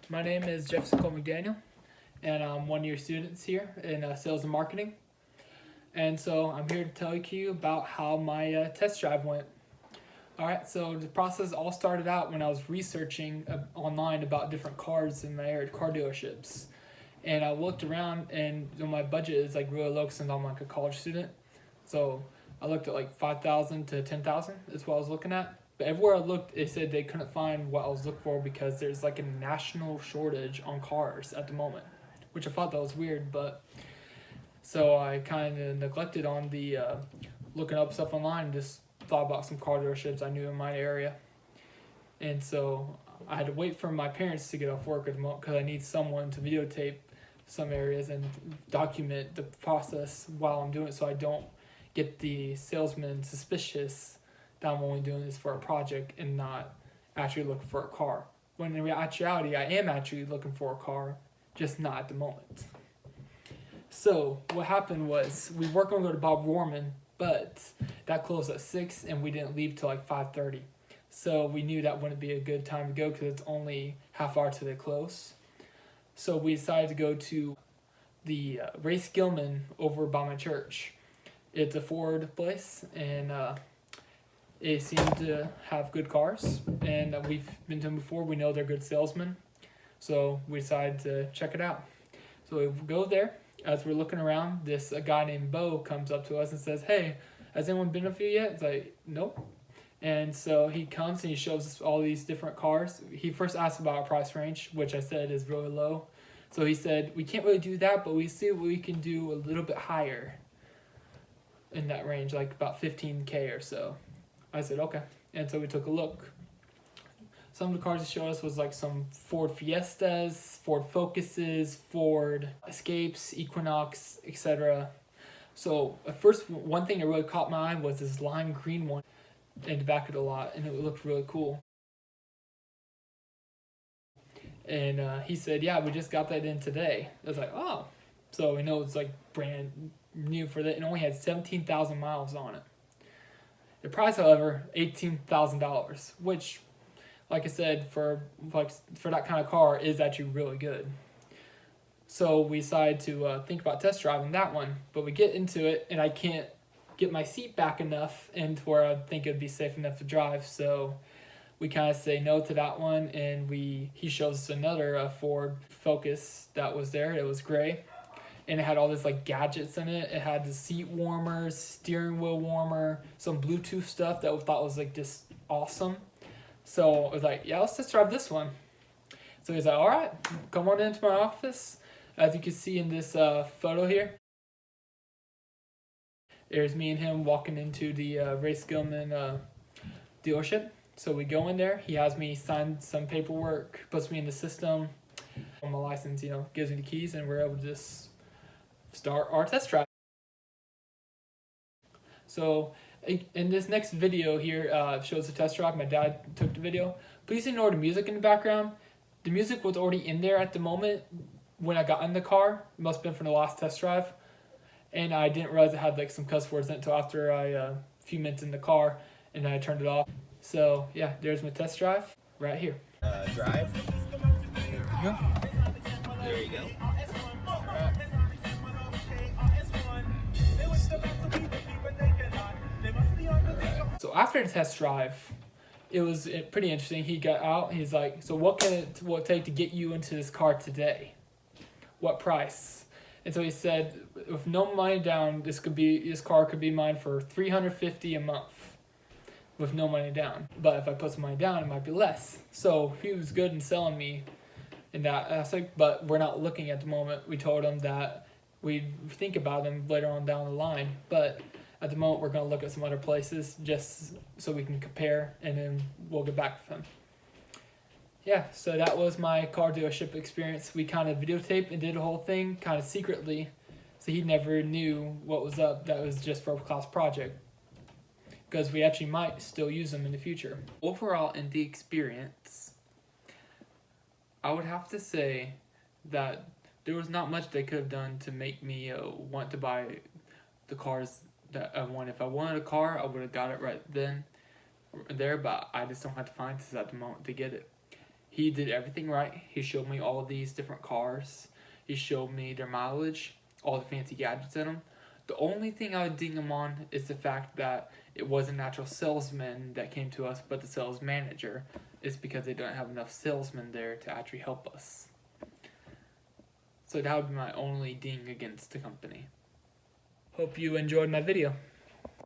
My name is Jefferson Cole McDaniel, and I'm one of your students here in sales and marketing. And so I'm here to tell you about how my test drive went. All right, so the process all started out when I was researching online about different cars in my area, car dealerships. And I looked around, and my budget is like really low since I'm like a college student. So I looked at like 5,000 to 10,000 is what I was looking at. But everywhere I looked, it said they couldn't find what I was looking for because there's like a national shortage on cars at the moment, which I thought that was weird. But so I kind of neglected on the looking up stuff online and just thought about some car dealerships I knew in my area. And so I had to wait for my parents to get off work at the moment because I need someone to videotape some areas and document the process while I'm doing it so I don't get the salesman suspicious that I'm only doing this for a project and not actually looking for a car. When in actuality, I am actually looking for a car, just not at the moment. So what happened was we were going to go to Bob Warman, but that closed at 6 and we didn't leave till like 5:30. So we knew that wouldn't be a good time to go because it's only half hour till they close. So we decided to go to the Ray Skillman over by my church. It's a Ford place, and they seem to have good cars. And we've been to them before. We know they're good salesmen. So we decided to check it out. So we go there. As we're looking around, this guy named Bo comes up to us and says, "Hey, has anyone been with you yet?" It's like, "Nope." And so he comes and he shows us all these different cars. He first asked about our price range, which I said is really low. So he said, "We can't really do that, but we see what we can do a little bit higher in that range, like about 15K or so." I said, "Okay." And so we took a look. Some of the cars he showed us was like some Ford Fiestas, Ford Focuses, Ford Escapes, Equinox, etc. So at first, one thing that really caught my eye was this lime green one in the back of the lot, and it looked really cool. And he said, "Yeah, we just got that in today." I was like, "Oh." So we know it's like brand new for that. It only had 17,000 miles on it. The price, however, $18,000, which, like I said, for that kind of car is actually really good. So we decided to think about test driving that one, but we get into it and I can't get my seat back enough and where I think it'd be safe enough to drive. So we kind of say no to that one, and he shows us another Ford Focus that was there. It was gray, and it had all this like gadgets in it. It had the seat warmers, steering wheel warmer, some Bluetooth stuff that we thought was like just awesome. So I was like, "Yeah, let's just drive this one." So he's like, "All right, come on into my office." As you can see in this photo here, there's me and him walking into the Ray Skillman dealership. So we go in there. He has me sign some paperwork, puts me in the system. My license, gives me the keys, and we're able to just start our test drive. So in this next video here, shows the test drive. My dad took the video. Please ignore the music in the background. The music was already in there at the moment when I got in the car. It must have been from the last test drive. And I didn't realize it had like some cuss words in it until after a few minutes in the car, and then I turned it off. So yeah, there's my test drive right here. Drive. Yeah. There you go. So after the test drive, it was pretty interesting. He got out. He's like, "So what will it take to get you into this car today? What price?" And so he said, "With no money down, this car could be mine for $350 a month, with no money down. But if I put some money down, it might be less." So he was good in selling me in that aspect. But we're not looking at the moment. We told him that we'd think about them later on down the line, but at the moment we're going to look at some other places just so we can compare, and then we'll get back with him. Yeah, so that was my car dealership experience. We kind of videotaped and did the whole thing kind of secretly, so he never knew what was up. That was just for a class project, because we actually might still use them in the future. Overall, in the experience, I would have to say that there was not much they could have done to make me want to buy the cars that I want. If I wanted a car, I would have got it right then, there. But I just don't have the finances at the moment to get it. He did everything right. He showed me all of these different cars. He showed me their mileage, all the fancy gadgets in them. The only thing I would ding him on is the fact that it wasn't an actual salesman that came to us, but the sales manager. It's because they don't have enough salesmen there to actually help us. So that would be my only ding against the company. Hope you enjoyed my video.